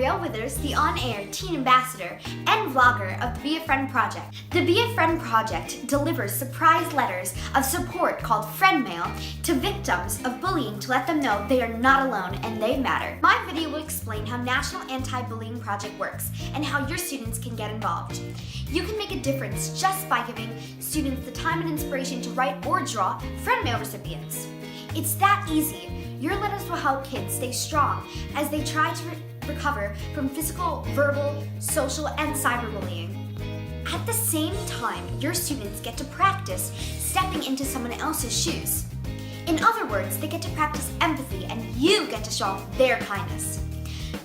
Brielle Withers, the on-air teen ambassador and vlogger of the Be a Friend Project. The Be a Friend Project delivers surprise letters of support called Friend Mail to victims of bullying to let them know they are not alone and they matter. My video will explain how National Anti-Bullying Project works and how your students can get involved. You can make a difference just by giving students the time and inspiration to write or draw Friend Mail recipients. It's that easy. Your letters will help kids stay strong as they try to recover from physical, verbal, social, and cyberbullying. At the same time, your students get to practice stepping into someone else's shoes. In other words, they get to practice empathy and you get to show off their kindness.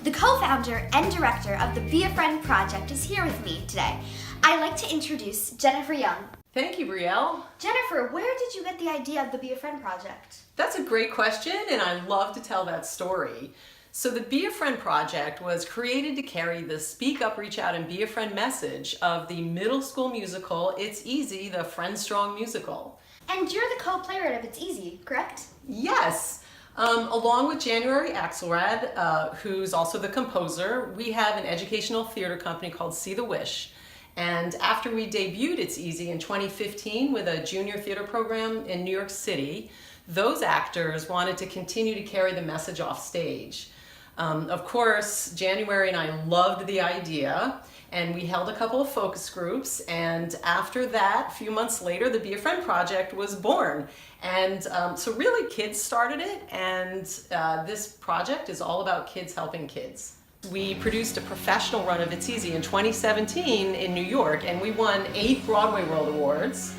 The co-founder and director of the Be a Friend Project is here with me today. I'd like to introduce Jennifer Young. Thank you, Brielle. Jennifer, where did you get the idea of the Be a Friend Project? That's a great question, and I love to tell that story. So the Be a Friend Project was created to carry the Speak Up, Reach Out, and Be a Friend message of the middle school musical, It's Easy, the Friend Strong musical. And you're the co-playwright of It's Easy, correct? Yes. Along with January Axelrad, who's also the composer, we have an educational theater company called See the Wish. And after we debuted It's Easy in 2015 with a junior theater program in New York City, those actors wanted to continue to carry the message off stage. Of course, January and I loved the idea, and we held a couple of focus groups, and after that, a few months later, the Be a Friend Project was born. And so really kids started it, and this project is all about kids helping kids. We produced a professional run of It's Easy in 2017 in New York, and we won 8 Broadway World Awards,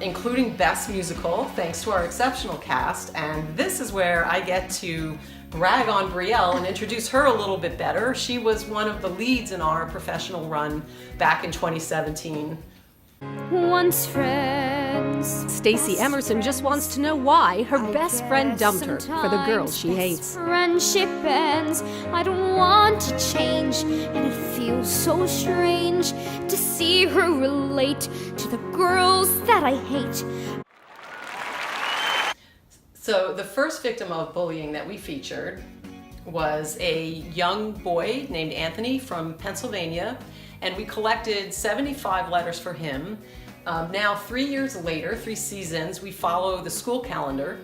including Best Musical, thanks to our exceptional cast. And this is where I get to brag on Brielle and introduce her a little bit better. She was one of the leads in our professional run back in 2017. Once friends. Stacy Emerson just wants to know why her best friend dumped her for the girl she hates. Friendship ends. I don't want to change, and it feels so strange to see her relate to the girls that I hate. So the first victim of bullying that we featured was a young boy named Anthony from Pennsylvania, and we collected 75 letters for him. Now 3 years later, 3 seasons, we follow the school calendar.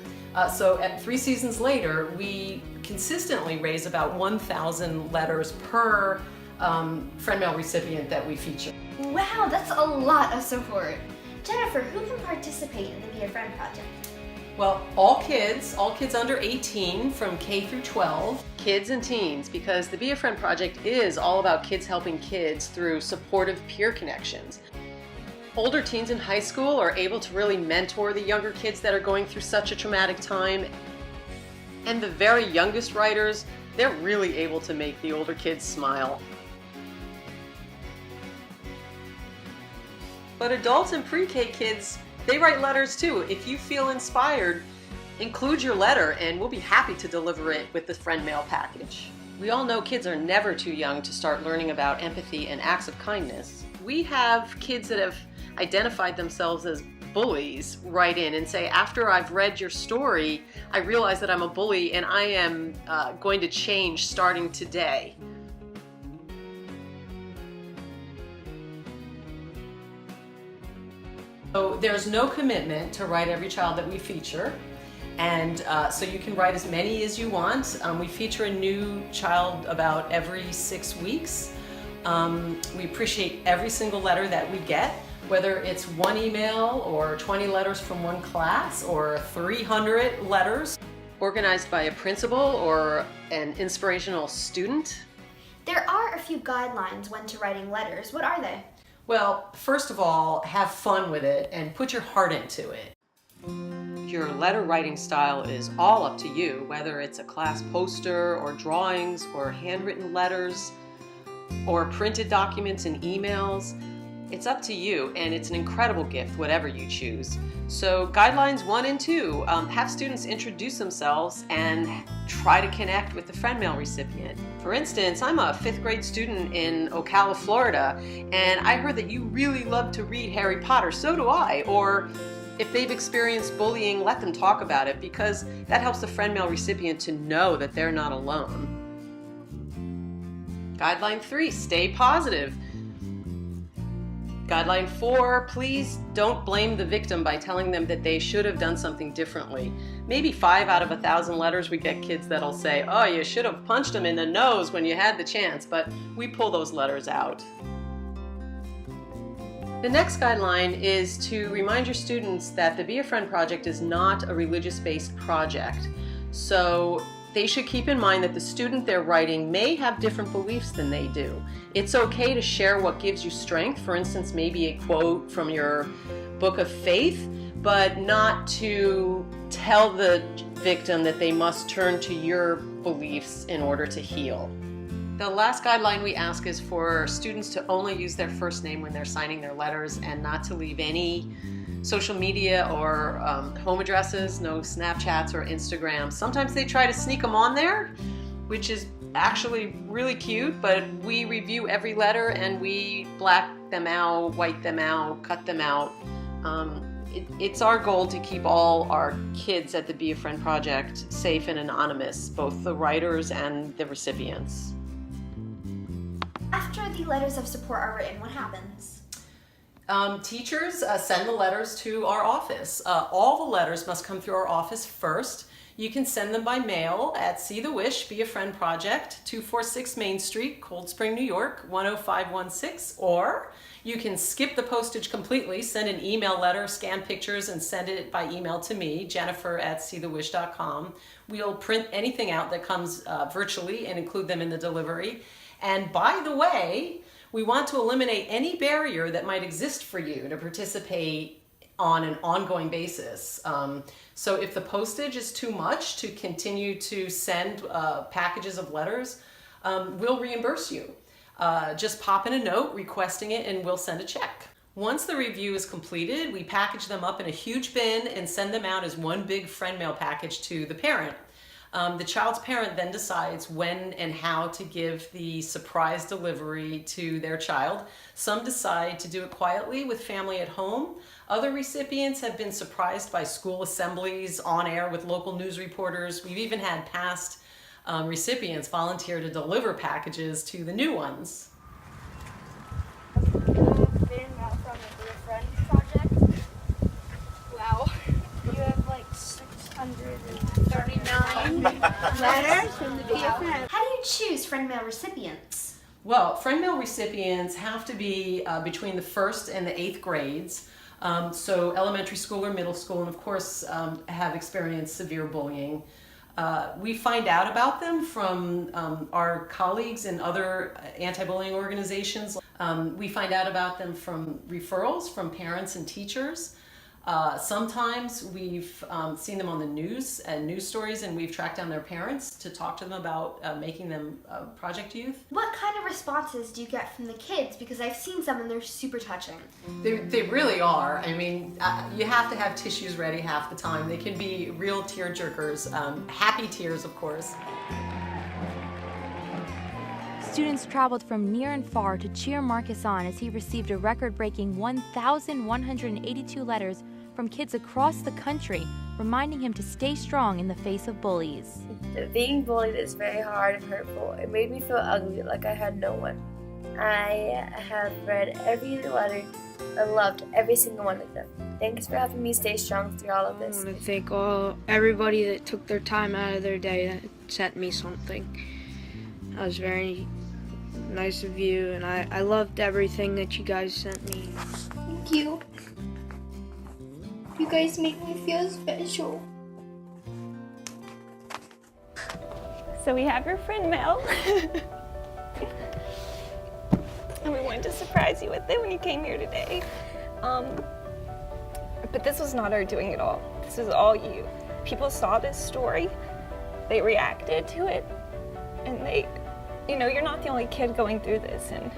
So at 3 seasons later, we consistently raise about 1,000 letters per friend mail recipient that we feature. Wow, that's a lot of support. Jennifer, who can participate in the Be a Friend Project? Well, all kids under 18 from K through 12, kids and teens, because the Be a Friend Project is all about kids helping kids through supportive peer connections. Older teens in high school are able to really mentor the younger kids that are going through such a traumatic time. And the very youngest writers, they're really able to make the older kids smile. But adults and pre-K kids, they write letters too. If you feel inspired, include your letter and we'll be happy to deliver it with the friend mail package. We all know kids are never too young to start learning about empathy and acts of kindness. We have kids that have identified themselves as bullies write in and say, after I've read your story, I realize that I'm a bully and I am going to change starting today. So there's no commitment to write every child that we feature, and so you can write as many as you want. We feature a new child about every 6 weeks. We appreciate every single letter that we get, whether it's 1 email or 20 letters from one class or 300 letters organized by a principal or an inspirational student. There are a few guidelines when to writing letters. What are they? Well, first of all, have fun with it and put your heart into it. Your letter writing style is all up to you, whether it's a class poster or drawings or handwritten letters or printed documents and emails. It's up to you, and it's an incredible gift, whatever you choose. So guidelines 1 and 2, have students introduce themselves and try to connect with the friend mail recipient. For instance, I'm a 5th grade student in Ocala, Florida, and I heard that you really love to read Harry Potter, so do I. Or if they've experienced bullying, let them talk about it, because that helps the friend mail recipient to know that they're not alone. Guideline 3, stay positive. Guideline 4, please don't blame the victim by telling them that they should have done something differently. Maybe 5 out of 1,000 letters we get kids that'll say, oh, you should have punched him in the nose when you had the chance, but we pull those letters out. The next guideline is to remind your students that the Be a Friend project is not a religious-based project. So they should keep in mind that the student they're writing may have different beliefs than they do. It's okay to share what gives you strength, for instance, maybe a quote from your book of faith, but not to tell the victim that they must turn to your beliefs in order to heal. The last guideline we ask is for students to only use their first name when they're signing their letters and not to leave any social media or home addresses, no Snapchats or Instagram. Sometimes they try to sneak them on there, which is actually really cute, but we review every letter and we black them out, white them out, cut them out. It's our goal to keep all our kids at the Be a Friend project safe and anonymous, both the writers and the recipients. After the letters of support are written, what happens? Teachers send the letters to our office. All the letters must come through our office first. You can send them by mail at See the Wish, Be a Friend Project, 246 Main Street, Cold Spring, New York, 10516, or you can skip the postage completely, send an email letter, scan pictures, and send it by email to me, Jennifer@seethewish.com. We'll print anything out that comes virtually and include them in the delivery. And by the way, we want to eliminate any barrier that might exist for you to participate on an ongoing basis. So if the postage is too much to continue to send packages of letters, we'll reimburse you. Just pop in a note requesting it and we'll send a check. Once the review is completed, we package them up in a huge bin and send them out as one big friend mail package to the parent. The child's parent then decides when and how to give the surprise delivery to their child. Some decide to do it quietly with family at home. Other recipients have been surprised by school assemblies, on air with local news reporters. We've even had past recipients volunteer to deliver packages to the new ones. Been from the Be a Friend project. Wow. You have like 639 letters from the Be a Friend. How do you choose friend mail recipients? Well, friend mail recipients have to be between the 1st and the 8th grades. So elementary school or middle school, and of course have experienced severe bullying. We find out about them from our colleagues in other anti-bullying organizations. We find out about them from referrals from parents and teachers. Sometimes we've seen them on the news and news stories, and we've tracked down their parents to talk to them about making them project youth. What kind of responses do you get from the kids? Because I've seen some and they're super touching. They really are. I mean, you have to have tissues ready half the time. They can be real tear jerkers, happy tears, of course. Students traveled from near and far to cheer Marcus on as he received a record-breaking 1,182 letters from kids across the country, reminding him to stay strong in the face of bullies. Being bullied is very hard and hurtful. It made me feel ugly, like I had no one. I have read every letter and loved every single one of them. Thanks for helping me stay strong through all of this. I want to thank everybody that took their time out of their day to send me something. That was very nice of you, and I loved everything that you guys sent me. Thank you. You guys make me feel special. So we have your friend mail. And we wanted to surprise you with it when you came here today. But this was not our doing at all. This is all you. People saw this story, they reacted to it, and you're not the only kid going through this, and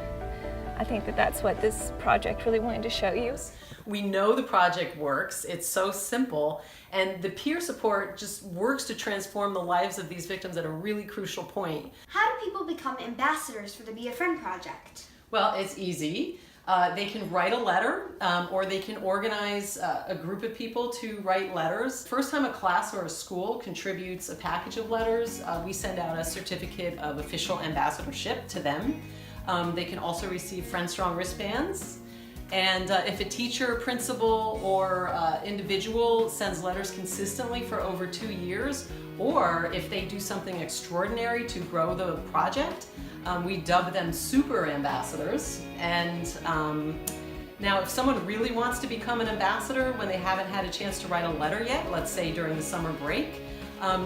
I think that that's what this project really wanted to show you. We know the project works. It's so simple, and the peer support just works to transform the lives of these victims at a really crucial point. How do people become ambassadors for the Be a Friend project? Well, it's easy. They can write a letter, or they can organize a group of people to write letters. First time a class or a school contributes a package of letters, we send out a certificate of official ambassadorship to them. They can also receive Friend Strong wristbands. And if a teacher, principal, or individual sends letters consistently for over 2 years, or if they do something extraordinary to grow the project, we dub them super ambassadors. And now if someone really wants to become an ambassador when they haven't had a chance to write a letter yet, let's say during the summer break,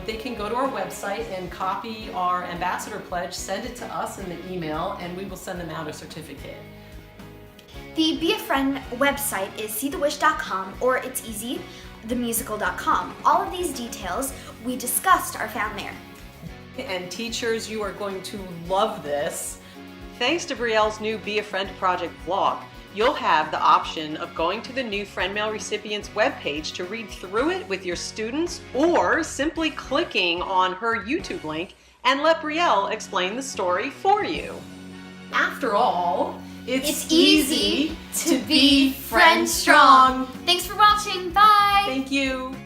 they can go to our website and copy our ambassador pledge, send it to us in the email, and we will send them out a certificate. The Be a Friend website is seethewish.com, or it's easy, themusical.com. All of these details we discussed are found there. And teachers, you are going to love this. Thanks to Brielle's new Be a Friend Project vlog, you'll have the option of going to the new Friend Mail recipients webpage to read through it with your students, or simply clicking on her YouTube link and let Brielle explain the story for you. After all, it's easy to be friend strong. Thanks for watching. Bye. Thank you.